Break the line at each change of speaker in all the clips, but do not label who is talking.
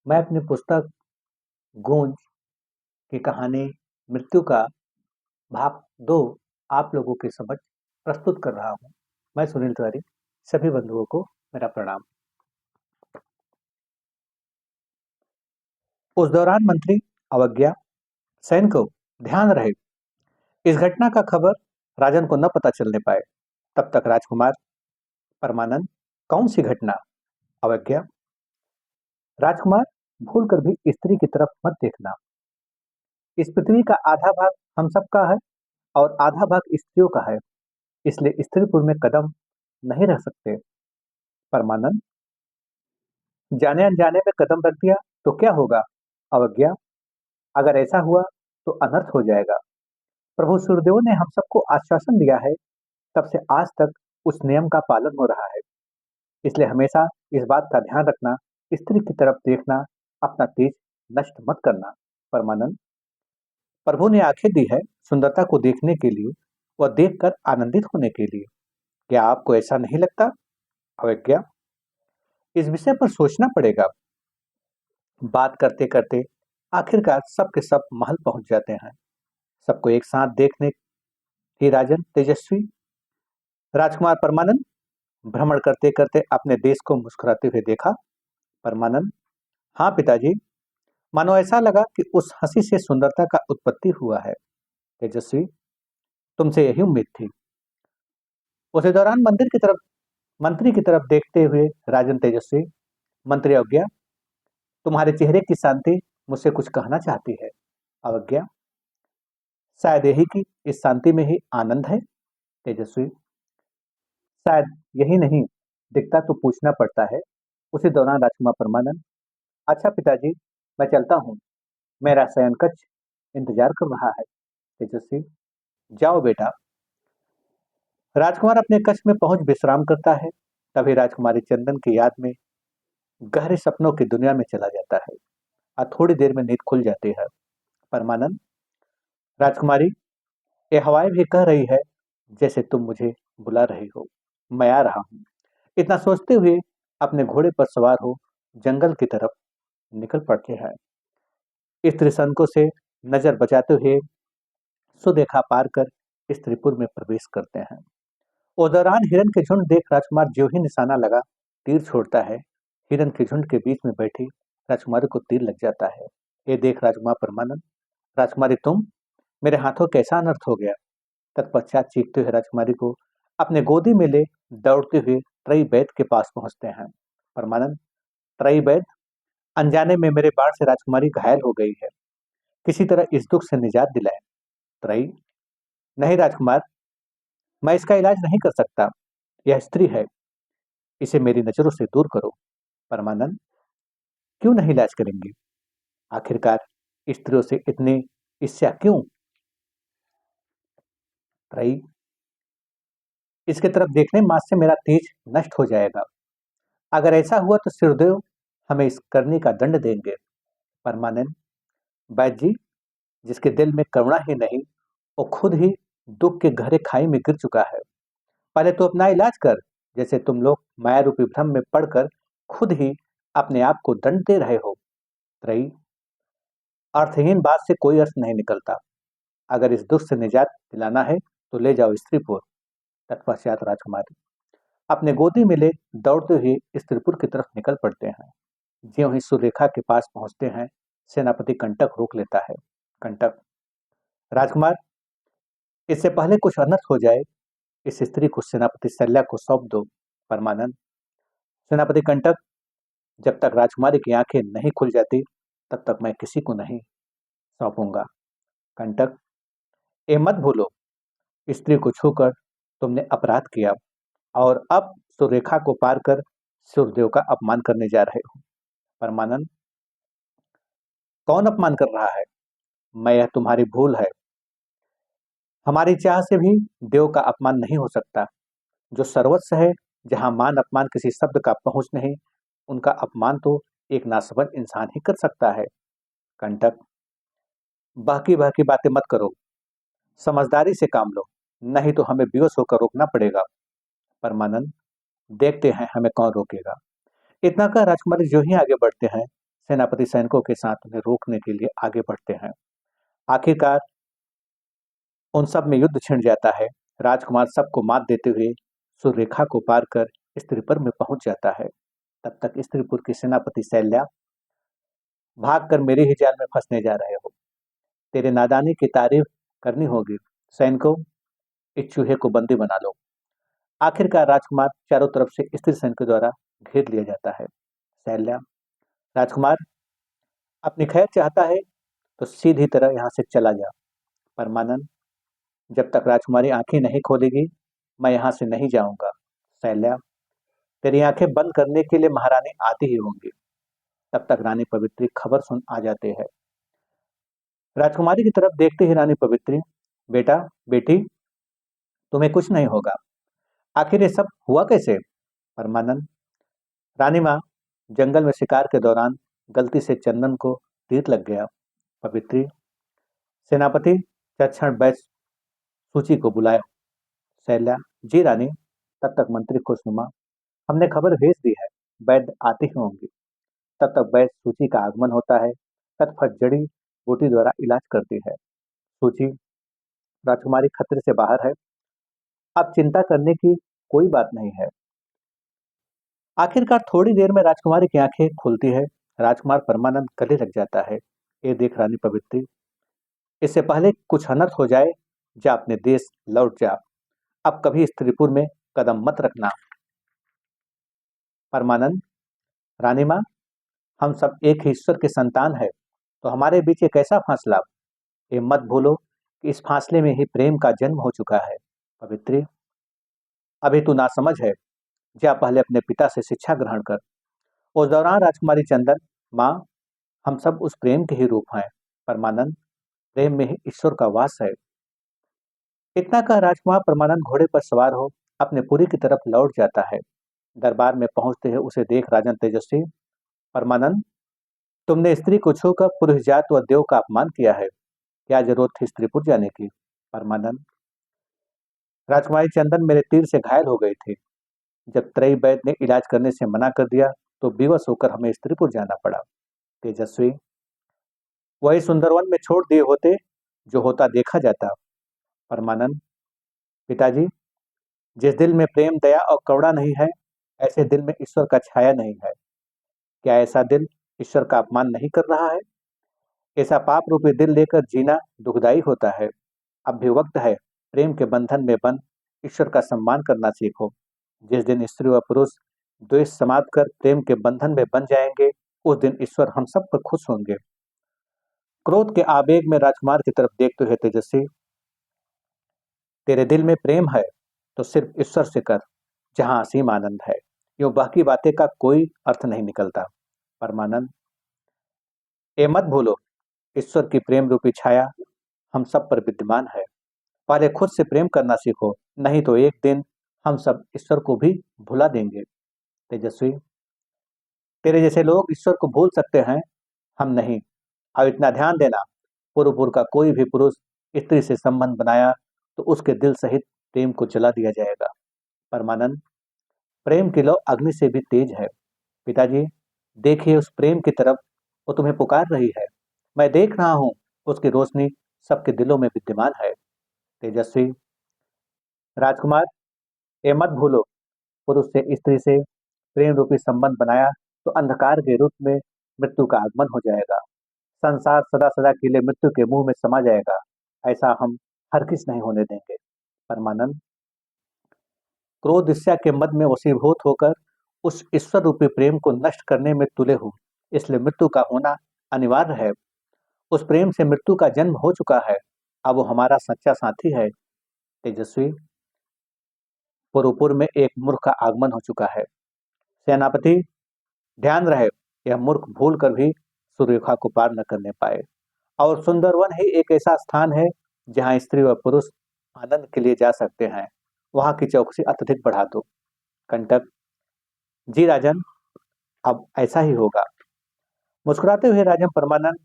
मैं अपनी पुस्तक गूंज की कहानी मृत्यु का भाग 2 आप लोगों के समक्ष प्रस्तुत कर रहा हूँ। मैं सुनील तिवारी, सभी बंधुओं को मेरा प्रणाम। उस दौरान मंत्री अवज्ञा सेन को ध्यान रहे इस घटना का खबर राजन को न पता चलने पाए। तब तक राजकुमार परमानंद, कौन सी घटना? अवज्ञा, राजकुमार, भूल कर भी स्त्री की तरफ मत देखना। इस पृथ्वी का आधा भाग हम सबका है और आधा भाग स्त्रियों का है, इसलिए स्त्रीपुर में कदम नहीं रख सकते। परमानंद, जाने अनजाने में कदम रख दिया तो क्या होगा? अवज्ञा, अगर ऐसा हुआ तो अनर्थ हो जाएगा। प्रभु सूर्यदेव ने हम सबको आश्वासन दिया है, तब से आज तक उस नियम का पालन हो रहा है। इसलिए हमेशा इस बात का ध्यान रखना, स्त्री की तरफ देखना, अपना तेज नष्ट मत करना। परमानंद, प्रभु ने आंखें दी है सुंदरता को देखने के लिए व देखकर आनंदित होने के लिए। क्या आपको ऐसा नहीं लगता? अवज्ञा, इस विषय पर सोचना पड़ेगा। बात करते करते आखिरकार सब के सब महल पहुंच जाते हैं। सबको एक साथ देखने ही राजन तेजस्वी राजकुमार परमानंद भ्रमण करते करते अपने देश को मुस्कुराते हुए देखा। परमानंद, हाँ पिताजी, मानो ऐसा लगा कि उस हंसी से सुंदरता का उत्पत्ति हुआ है। तेजस्वी, तुमसे यही उम्मीद थी। उसी दौरान मंत्री की तरफ देखते हुए राजन तेजस्वी, मंत्री अवज्ञा, तुम्हारे चेहरे की शांति मुझसे कुछ कहना चाहती है। अवज्ञा, शायद यही कि इस शांति में ही आनंद है। तेजस्वी, शायद यही नहीं दिखता तो पूछना पड़ता है। उसी दौरान राजकुमार परमानंद, अच्छा पिताजी, मैं चलता हूँ, मेरा शयन कक्ष इंतजार कर रहा है। तेजस्वी, जाओ बेटा। राजकुमार अपने कक्ष में पहुंच विश्राम करता है। तभी राजकुमारी चंदन की याद में गहरे सपनों की दुनिया में चला जाता है और थोड़ी देर में नींद खुल जाती है। परमानंद, राजकुमारी, ये हवाएं भी कह रही है जैसे तुम मुझे बुला रही हो, मैं आ रहा हूँ। इतना सोचते हुए अपने घोड़े पर सवार हो जंगल की तरफ निकल पड़ते हैं। इस त्रिशंकु से नजर बचाते हुए सुदेखा पार कर स्त्रीपुर में प्रवेश करते हैं। उस दौरान हिरन के झुंड देख राजकुमार ज्यों ही निशाना लगा तीर छोड़ता है, हिरन के झुंड के बीच में बैठी राजकुमारी को तीर लग जाता है। ये देख राजकुमार परमानंद, राजकुमारी तुम, मेरे हाथों कैसा अनर्थ हो गया। तत्पश्चात चीखते हुए राजकुमारी को अपने गोदी में ले दौड़ते हुए त्रयी वैद्य के पास पहुंचते हैं। परमानंद, त्रयी वैद्य, अनजाने में मेरे बाण से राजकुमारी घायल हो गई है, किसी तरह इस दुख से निजात दिलाए। त्रयी, नहीं राजकुमार, मैं इसका इलाज नहीं कर सकता, यह स्त्री है, इसे मेरी नजरों से दूर करो। परमानंद, क्यों नहीं इलाज करेंगे? आखिरकार स्त्रियों से इतनी ईर्ष्या क्यों? त्रयी, इसके तरफ देखने मात्र से मेरा तेज नष्ट हो जाएगा। अगर ऐसा हुआ तो सूर्यदेव हमें इस करने का दंड देंगे। परमानंद, वैद्य जी, जिसके दिल में करुणा ही नहीं, वो खुद ही दुख के गहरे खाई में गिर चुका है। पहले तो अपना इलाज कर, जैसे तुम लोग माया रूपी भ्रम में पड़कर खुद ही अपने आप को दंड दे रहे हो। त्रयी, अर्थहीन बात से कोई अर्थ नहीं निकलता। अगर इस दुख से निजात दिलाना है तो ले जाओ स्त्रीपुर। तत्पश्चात राजकुमारी अपने गोदी में ले दौड़ते हुए स्त्रीपुर की तरफ निकल पड़ते हैं। ज्यों ही सुरेखा के पास पहुंचते हैं, सेनापति कंटक रोक लेता है। कंटक, राजकुमार, इससे पहले कुछ अनर्थ हो जाए, इस स्त्री को सेनापति शल्या को सौंप दो। परमानंद, सेनापति कंटक, जब तक राजकुमारी की आंखें नहीं खुल जाती तब तक मैं किसी को नहीं सौंपूंगा। कंटक, ये मत भूलो, स्त्री को छूकर तुमने अपराध किया और अब सुरेखा को पार कर सूर्यदेव का अपमान करने जा रहे हो। परमानंद, कौन अपमान कर रहा है? मैं, यह तुम्हारी भूल है। हमारी चाह से भी देव का अपमान नहीं हो सकता। जो सर्वस्व है, जहां मान अपमान किसी शब्द का पहुंच नहीं, उनका अपमान तो एक नासमझ इंसान ही कर सकता है। कंटक, बाकी बाकी बातें मत करो, समझदारी से काम लो, नहीं तो हमें बेहोश होकर रोकना पड़ेगा। परमानंद, देखते हैं हमें कौन रोकेगा। इतना कर राजकुमारी जो ही आगे बढ़ते हैं, सेनापति सैनिकों के साथ उन्हें रोकने के लिए आगे बढ़ते हैं। आखिरकार उन सब में युद्ध छिड़ जाता है। राजकुमार सबको मात देते हुए सुरेखा को पार कर स्त्रीपुर में पहुंच जाता है। तब तक स्त्रीपुर की सेनापति शैल्या, भाग कर मेरे ही जाल में फंसने जा रहे हो। तेरे नादानी की तारीफ करनी होगी। सैनिकों, इस चूहे को बंदी बना लो। आखिरकार राजकुमार चारों तरफ से स्त्री सैनिकों द्वारा घेर लिया जाता है। शैल्या, राजकुमार, अपनी खैर चाहता है तो सीधी तरह यहाँ से चला जा। परमानंद, जब तक राजकुमारी आंखें नहीं खोलेगी मैं यहाँ से नहीं जाऊंगा। शैल्या, तेरी आंखें बंद करने के लिए महारानी आती ही होंगी। तब तक रानी पवित्री खबर सुन आ जाते हैं। राजकुमारी की तरफ देखते ही रानी पवित्री, बेटा, बेटी, तुम्हें कुछ नहीं होगा। आखिर ये सब हुआ कैसे? परमानंद, रानी माँ, जंगल में शिकार के दौरान गलती से चंदन को तीर लग गया। पवित्री, सेनापति, तत्क्षण वैश्य सूची को बुलाया। शैल्या, जी रानी। तब तक मंत्री खुशनुमा, हमने खबर भेज दी है, वैद्य आते ही होंगे। तब तक वैद्य सूची का आगमन होता है। तत्फट जड़ी बूटी द्वारा इलाज करती है। सूची, राजकुमारी खतरे से बाहर है, अब चिंता करने की कोई बात नहीं है। आखिरकार थोड़ी देर में राजकुमारी की आंखें खुलती है। राजकुमार परमानंद गले लग जाता है। ये देख रानी पवित्री, इससे पहले कुछ अनर्थ हो जाए, जा अपने देश लौट जा। अब कभी स्त्रीपुर में कदम मत रखना। परमानंद, रानी माँ, हम सब एक ही ईश्वर के संतान है, तो हमारे बीच एक ऐसा फासला, ये मत भूलो कि इस फासले में ही प्रेम का जन्म हो चुका है। पवित्री, अभी तू नासमझ है, जा पहले अपने पिता से शिक्षा ग्रहण कर। उस दौरान राजकुमारी चंदन, माँ, हम सब उस प्रेम के ही रूप हैं। परमानंद, प्रेम में ही ईश्वर का वास है। इतना कह राजकुमार परमानंद घोड़े पर सवार हो अपने पुरी की तरफ लौट जाता है। दरबार में पहुंचते ही उसे देख राजन तेजस्वी, परमानंद, तुमने स्त्री को छूकर पुरुष जात व देव का अपमान किया है, क्या जरूरत थी स्त्रीपुर जाने की? परमानंद, राजकुमारी चंदन मेरे तीर से घायल हो गई थी। जब त्रयी वैद्य ने इलाज करने से मना कर दिया तो विवश होकर हमें स्त्रीपुर जाना पड़ा। तेजस्वी, वही सुंदरवन में छोड़ दिए होते जो होता देखा जाता। परमानंद, पिताजी, जिस दिल में प्रेम, दया और करुणा नहीं है, ऐसे दिल में ईश्वर का छाया नहीं है। क्या ऐसा दिल ईश्वर का अपमान नहीं कर रहा है? ऐसा पाप रूपी दिल लेकर जीना दुखदाई होता है। अब भी वक्त है, प्रेम के बंधन में बंध ईश्वर का सम्मान करना सीखो। जिस दिन स्त्री व पुरुष द्वेष समाप्त कर प्रेम के बंधन में बन जाएंगे, उस दिन ईश्वर हम सब पर खुश होंगे। क्रोध के आवेग में राजकुमार की तरफ देखते हुए तेजस्वी, तेरे दिल में प्रेम है तो सिर्फ ईश्वर से कर, जहां असीम आनंद है। यूं बाकी बातें का कोई अर्थ नहीं निकलता। परमानंद, ये मत भूलो, ईश्वर की प्रेम रूपी छाया हम सब पर विद्यमान है। पहले खुद से प्रेम करना सीखो, नहीं तो एक दिन हम सब ईश्वर को भी भुला देंगे। तेजस्वी, तेरे जैसे लोग ईश्वर को भूल सकते हैं, हम नहीं। अब इतना ध्यान देना, पूर्व का कोई भी पुरुष स्त्री से संबंध बनाया तो उसके दिल सहित प्रेम को जला दिया जाएगा। परमानंद, प्रेम की लौ अग्नि से भी तेज है। पिताजी, देखिए उस प्रेम की तरफ, वो तुम्हें पुकार रही है। मैं देख रहा हूँ, उसकी रोशनी सबके दिलों में विद्यमान है। तेजस्वी, राजकुमार, ये मत भूलो, पुरुष से स्त्री से प्रेम रूपी संबंध बनाया तो अंधकार के रूप में मृत्यु का आगमन हो जाएगा। संसार सदा सदा के लिए मृत्यु के मुंह में समा जाएगा। ऐसा हम हरगिज नहीं होने देंगे। परमानंद, क्रोध ईर्ष्या के मद में वशीभूत होकर उस ईश्वर रूपी प्रेम को नष्ट करने में तुले हूँ, इसलिए मृत्यु का होना अनिवार्य है। उस प्रेम से मृत्यु का जन्म हो चुका है, अब वो हमारा सच्चा साथी है। तेजस्वी, पुरुपुर में एक मूर्ख का आगमन हो चुका है। सेनापति, ध्यान रहे, यह मूर्ख भूल कर भी सुरेखा को पार न करने पाए। और सुंदरवन ही एक ऐसा स्थान है जहाँ स्त्री व पुरुष आनंद के लिए जा सकते हैं। वहां की चौकसी अत्यधिक बढ़ा दो। कंटक, जी राजन, अब ऐसा ही होगा। मुस्कुराते हुए राजन परमानंद,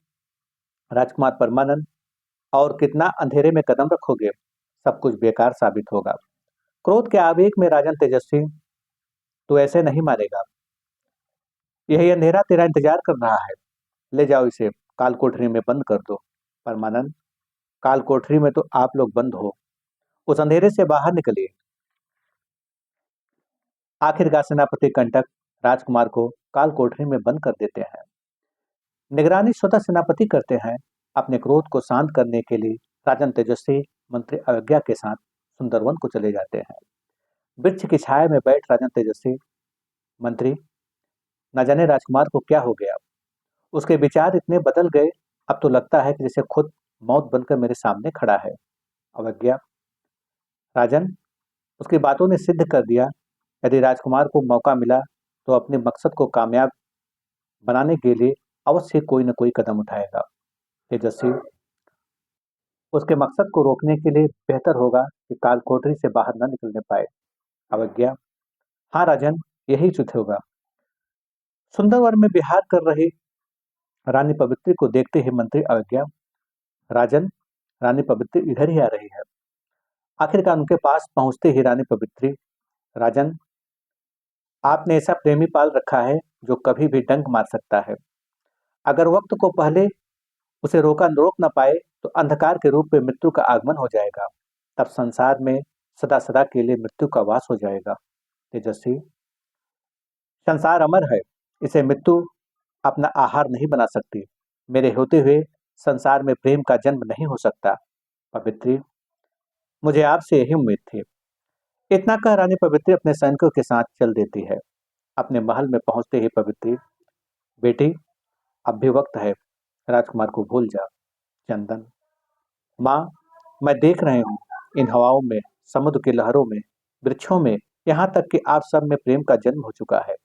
राजकुमार परमानंद, और कितना अंधेरे में कदम रखोगे, सब कुछ बेकार साबित होगा। क्रोध के आवेग में राजन तेजस्वी, तू ऐसे नहीं मारेगा, यही अंधेरा तेरा इंतजार कर रहा है। ले जाओ इसे काल कोठरी में बंद कर दो। परमानंद, काल कोठरी में तो आप लोग बंद हो, उस अंधेरे से बाहर निकलिए। आखिरकार सेनापति कंटक राजकुमार को काल कोठरी में बंद कर देते हैं। निगरानी स्वतः सेनापति करते हैं। अपने क्रोध को शांत करने के लिए राजन तेजस्वी मंत्री अवज्ञा के साथ सुंदरवन को चले जाते हैं। वृक्ष की छाया में बैठ राजन तेजस्वी मंत्री, न जाने राजकुमार को क्या हो गया। उसके विचार इतने बदल गए, अब तो लगता है कि जैसे खुद मौत बनकर मेरे सामने खड़ा है। अवज्ञा, राजन, उसकी बातों ने सिद्ध कर दिया, यदि राजकुमार को मौका मिला तो अपने मकसद को कामयाब बनाने के लिए अवश्य कोई न कोई कदम उठाएगा। तेजस्वी, उसके मकसद को रोकने के लिए बेहतर होगा कि काल कोठरी से बाहर न निकलने पाए। अवज्ञा, हाँ राजन, यही उचित होगा। सुंदरवन में विहार कर रही रानी पवित्री को देखते ही मंत्री अवज्ञा, राजन, रानी पवित्री इधर ही आ रही है। आखिरकार उनके पास पहुंचते ही रानी पवित्री, राजन, आपने ऐसा प्रेमी पाल रखा है जो कभी भी डंक मार सकता है। अगर वक्त को पहले उसे रोक न पाए तो अंधकार के रूप में मृत्यु का आगमन हो जाएगा। तब संसार में सदा सदा के लिए मृत्यु का वास हो जाएगा। तेजस्वी, संसार अमर है, इसे मृत्यु अपना आहार नहीं बना सकती। मेरे होते हुए संसार में प्रेम का जन्म नहीं हो सकता। पवित्री, मुझे आपसे यही उम्मीद थी। इतना कह रानी पवित्री अपने सैनिकों के साथ चल देती है। अपने महल में पहुंचते ही पवित्री, बेटी, अब भी वक्त है, राजकुमार को भूल जा। चंदन, माँ, मैं देख रही हूँ इन हवाओं में, समुद्र की लहरों में, वृक्षों में, यहाँ तक कि आप सब में प्रेम का जन्म हो चुका है।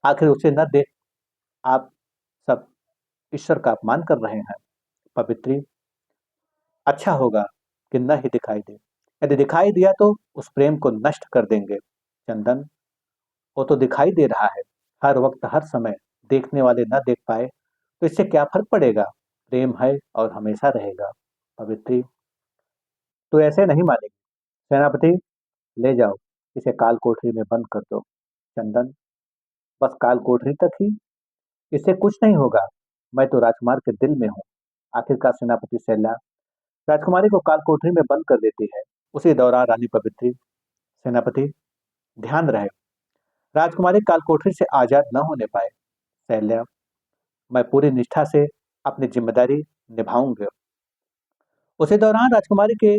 आखिर उसे न देख आप सब ईश्वर का अपमान कर रहे हैं। पवित्री, अच्छा होगा कि न ही दिखाई दे। यदि दिखाई दिया तो उस प्रेम को नष्ट कर देंगे। चंदन, वो तो दिखाई दे रहा है, हर वक्त हर समय। देखने वाले न देख पाए तो इससे क्या फर्क पड़ेगा। प्रेम है और हमेशा रहेगा। पवित्री, तो ऐसे नहीं मानेगी। सेनापति, ले जाओ इसे काल कोठरी में बंद कर दो। चंदन, बस काल कोठरी तक ही, इससे कुछ नहीं होगा। मैं तो राजकुमार के दिल में हूँ। आखिरकार सेनापति शैल्या राजकुमारी को काल कोठरी में बंद कर देती है। उसी दौरान रानी पवित्री, सेनापति, ध्यान रहे राजकुमारी काल कोठरी से आजाद न होने पाए। शैल्या, मैं पूरी निष्ठा से अपनी जिम्मेदारी निभाऊंगा। उसी दौरान राजकुमारी के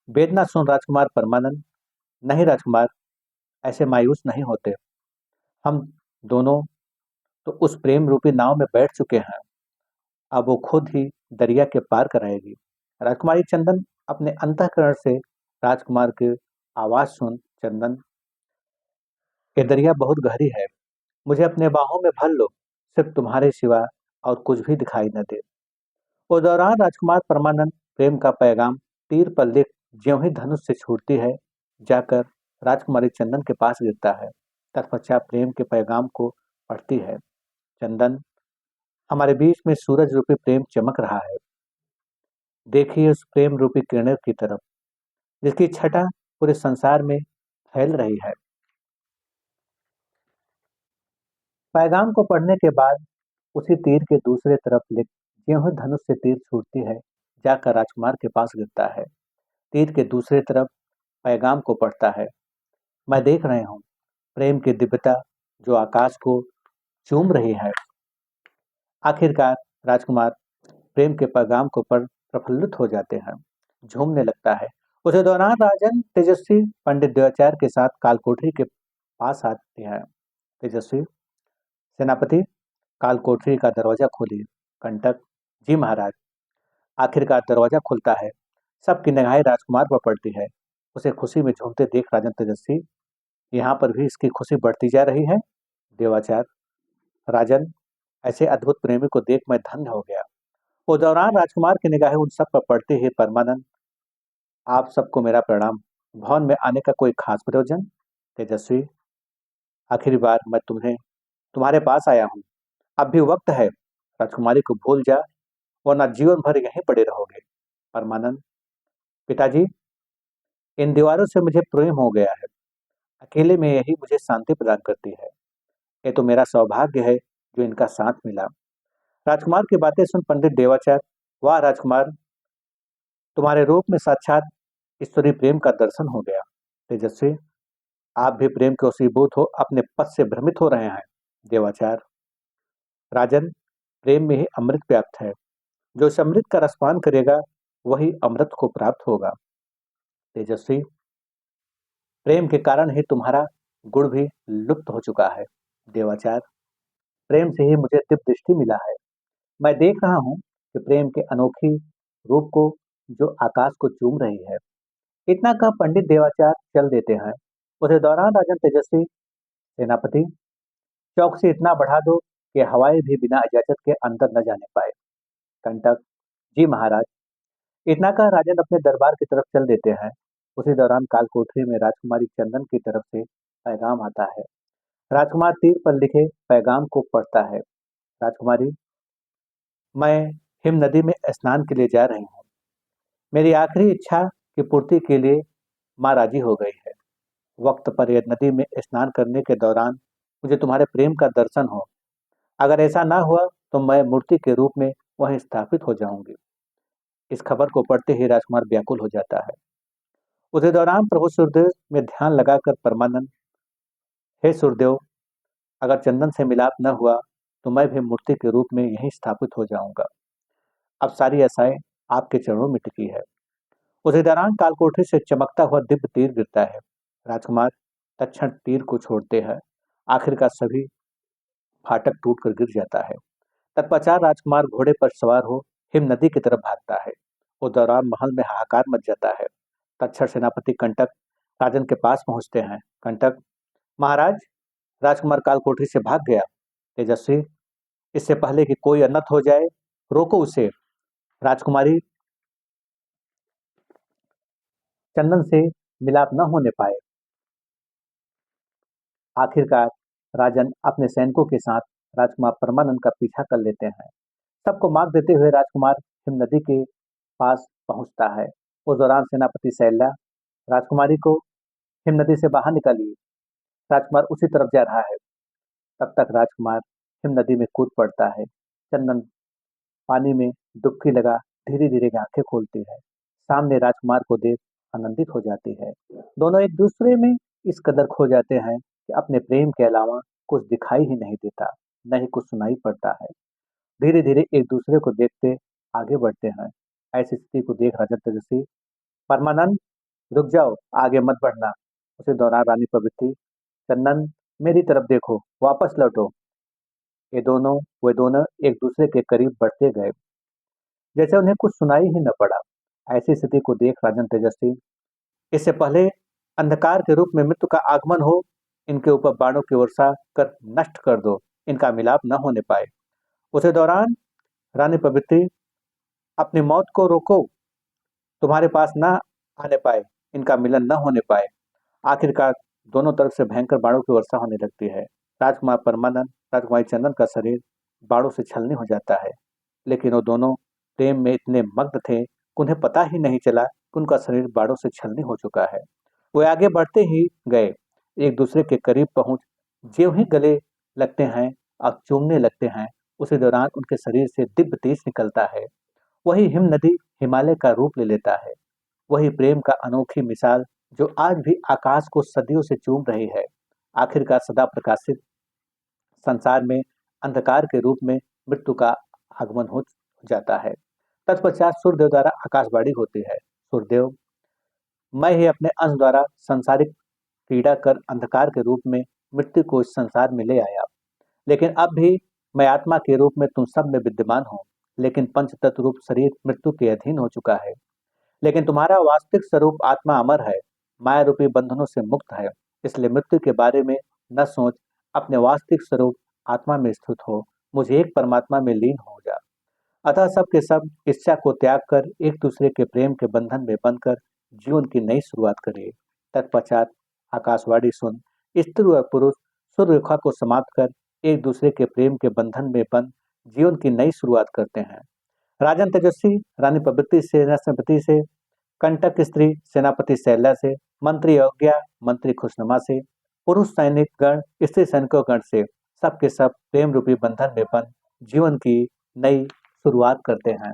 वेदना सुन राजकुमार परमानंद, नहीं राजकुमार, ऐसे मायूस नहीं होते। हम दोनों तो उस प्रेम रूपी नाव में बैठ चुके हैं, अब वो खुद ही दरिया के पार कराएगी। राजकुमारी चंदन अपने अंतःकरण से राजकुमार की आवाज सुन, चंदन, ये दरिया बहुत गहरी है, मुझे अपने बाहों में भर लो, सिर्फ तुम्हारे सिवा और कुछ भी दिखाई न दे। उस दौरान राजकुमार परमानंद प्रेम का पैगाम तीर पर लिख ज्यों ही धनुष से छूटती है, जाकर राजकुमारी चंदन के पास गिरता है। तत्पश्चात प्रेम के पैगाम को पढ़ती है। चंदन, हमारे बीच में सूरज रूपी प्रेम चमक रहा है। देखिए उस प्रेम रूपी किरणें की तरफ, जिसकी छटा पूरे संसार में फैल रही है। पैगाम को पढ़ने के बाद उसी तीर के दूसरे तरफ लिख ज्यों ही धनुष से तीर छूटती है, जाकर राजकुमार के पास गिरता है। तीर के दूसरे तरफ पैगाम को पढ़ता है। मैं देख रही हूँ प्रेम की दिव्यता जो आकाश को चूम रही है। आखिरकार राजकुमार प्रेम के पैगाम को पढ़ प्रफुल्लित हो जाते हैं, झूमने लगता है। उसी दौरान राजन तेजस्वी पंडित देवाचार्य के साथ कालकोठरी के पास आते हैं। तेजस्वी, सेनापति, कालकोठरी का दरवाजा खोलिए। कंटक, जी महाराज। आखिरकार दरवाजा खुलता है। सबकी निगाहें राजकुमार पर पड़ती है। उसे खुशी में झूमते देख राजन तेजस्वी, यहाँ पर भी इसकी खुशी बढ़ती जा रही है। देवाचार्य, राजन, ऐसे अद्भुत प्रेमी को देख मैं धन्य हो गया। उस दौरान राजकुमार की निगाहें उन सब पर पड़ते ही परमानंद, आप सबको मेरा प्रणाम। भवन में आने का कोई खास प्रयोजन? तेजस्वी, आखिरी बार मैं तुम्हारे पास आया हूँ, अब भी वक्त है। राजकुमारी को भूल जा, वरना जीवन भर यहीं पड़े रहोगे। परमानंद, पिताजी, इन दीवारों से मुझे प्रेम हो गया है। अकेले में यही मुझे शांति प्रदान करती है। ये तो मेरा सौभाग्य है जो इनका साथ मिला। राजकुमार की बातें सुन पंडित देवाचार्य, वाह राजकुमार, तुम्हारे रूप में साक्षात ईश्वरीय प्रेम का दर्शन हो गया। तेजस्वी, आप भी प्रेम के वशीभूत हो अपने पद से भ्रमित हो रहे हैं। देवाचार्य, राजन, प्रेम में ही अमृत व्याप्त है। जो इस अमृत का रसपान करेगा वही अमृत को प्राप्त होगा। तेजस्वी, प्रेम के कारण ही तुम्हारा गुण भी लुप्त हो चुका है। देवाचार्य, प्रेम से ही मुझे दिव्य दृष्टि मिला है। मैं देख रहा हूँ कि प्रेम के अनोखी रूप को जो आकाश को चूम रही है। इतना कह पंडित देवाचार्य चल देते हैं। उसी दौरान राजन तेजस्वी, सेनापति, चौकसी इतना बढ़ा दो कि हवाएं भी बिना इजाजत के अंदर न जाने पाए। कंटक, जी महाराज। इतना कह राजन अपने दरबार की तरफ चल देते हैं। उसी दौरान कालकोठरी में राजकुमारी चंदन की तरफ से पैगाम आता है। राजकुमार तीर पर लिखे पैगाम को पढ़ता है। राजकुमारी, मैं हिम नदी में स्नान के लिए जा रही हूँ। मेरी आखिरी इच्छा की पूर्ति के लिए माँ राजी हो गई है। वक्त पर यह नदी में स्नान करने के दौरान मुझे तुम्हारे प्रेम का दर्शन हो। अगर ऐसा ना हुआ तो मैं मूर्ति के रूप में वहीं स्थापित हो जाऊंगी। इस खबर को पढ़ते ही राजकुमार व्याकुल हो जाता है। उसी दौरान प्रभु सूर्यदेव में ध्यान लगाकर परमानंद, हे सूर्यदेव, अगर चंदन से मिलाप न हुआ तो मैं भी मूर्ति के रूप में यहीं स्थापित हो जाऊंगा। अब सारी आशाएं आपके चरणों में टिकी है। उसी दौरान कालकोठरी से चमकता हुआ दिव्य तीर गिरता है। राजकुमार तत्क्षण तीर को छोड़ते हैं। आखिरकार सभी फाटक टूटकर गिर जाता है। तत्पश्चात राजकुमार घोड़े पर सवार हो हिम नदी की तरफ भागता है। उस दौरान महल में हाहाकार मच जाता है। तत्क्षण सेनापति कंटक राजन के पास पहुंचते हैं। कंटक, महाराज, राजकुमार कालकोठरी से भाग गया। तेजस्वी, इससे पहले कि कोई अनर्थ हो जाए, रोको उसे। राजकुमारी चंदन से मिलाप न होने पाए। आखिरकार राजन अपने सैनिकों के साथ राजकुमार परमानंद का पीछा कर लेते हैं। सबको मात देते हुए राजकुमार हिम नदी के पास पहुंचता है। उस दौरान सेनापति शैल्या राजकुमारी को हिम नदी से बाहर निकालिए। राजकुमार उसी तरफ जा रहा है। तब तक राजकुमार हिम नदी में कूद पड़ता है। चंदन पानी में डुबकी लगा धीरे धीरे आंखें खोलती है। सामने राजकुमार को देख आनंदित हो जाती है। दोनों एक दूसरे में इस कदर खो जाते हैं कि अपने प्रेम के अलावा कुछ दिखाई ही नहीं देता, न ही कुछ सुनाई पड़ता है। धीरे धीरे एक दूसरे को देखते आगे बढ़ते हैं। ऐसी स्थिति को देख राजा तेजस्वी, परमानंद, रुक जाओ, आगे मत बढ़ना। उसी दौरान रानी पवित्री, चंदन, मेरी तरफ देखो, वापस लौटो। वे दोनों एक दूसरे के करीब बढ़ते गए, जैसे उन्हें कुछ सुनाई ही न पड़ा। ऐसी स्थिति को देख राजन तेजस्वी, इससे पहले अंधकार के रूप में मृत्यु का आगमन हो, इनके ऊपर बाणों की वर्षा कर नष्ट कर दो, इनका मिलाप न होने पाए। उसी दौरान रानी पवित्री, अपनी मौत को रोको, तुम्हारे पास न आने पाए, इनका मिलन न होने पाए। आखिरकार दोनों तरफ से भयंकर बाणों की वर्षा होने लगती है। राजकुमार परमानंद, राजकुमारी चंदन का शरीर बाणों से छलनी हो जाता है। लेकिन वो दोनों प्रेम में इतने मग्न थे कि उन्हें पता ही नहीं चला कि उनका शरीर बाणों से छलनी हो चुका है। वे आगे बढ़ते ही गए, एक दूसरे के करीब पहुंच ज्यों ही गले लगते हैं और चूमने लगते हैं, उसी दौरान उनके शरीर से दिव्य तेज निकलता है। वही हिम नदी हिमालय का रूप ले लेता है। वही प्रेम का अनोखी मिसाल जो आज भी आकाश को सदियों से चूम रही है। आखिरकार सदा प्रकाशित संसार में अंधकार के रूप में मृत्यु का आगमन हो जाता है। तत्पश्चात सूर्यदेव द्वारा आकाशवाणी होती है, सूर्यदेव, मैं ही अपने अंश द्वारा संसारिक क्रीड़ा कर अंधकार के रूप में मृत्यु को इस संसार में ले आया। लेकिन अब भी मैं आत्मा के रूप में तुम सब में विद्यमान हूँ। लेकिन पंच तत्व रूप शरीर मृत्यु के अधीन हो चुका है। लेकिन तुम्हारा वास्तविक स्वरूप आत्मा अमर है, माया रूपी बंधनों से मुक्त है। इसलिए मृत्यु के बारे में न सोच, अपने वास्तविक स्वरूप आत्मा में स्थित हो, मुझे एक परमात्मा में लीन हो जा। अतः सब के सब इच्छा को त्याग कर एक दूसरे के प्रेम के बंधन में बंधकर जीवन की नई शुरुआत करिए। तत्पश्चात आकाशवाणी सुन स्त्री व पुरुष सूर्य रेखा को समाप्त कर एक दूसरे के प्रेम के बंधन में बंध जीवन की नई शुरुआत करते हैं। राजन तेजस्वी रानी पवित्री सेनापति से, कंटक स्त्री सेनापति शैल्या से, मंत्री अज्ञा मंत्री खुशनुमा से, पुरुष सैनिक गण स्त्री सैनिकों गण से, सबके सब प्रेम रूपी बंधन में बंध जीवन की नई शुरुआत करते हैं।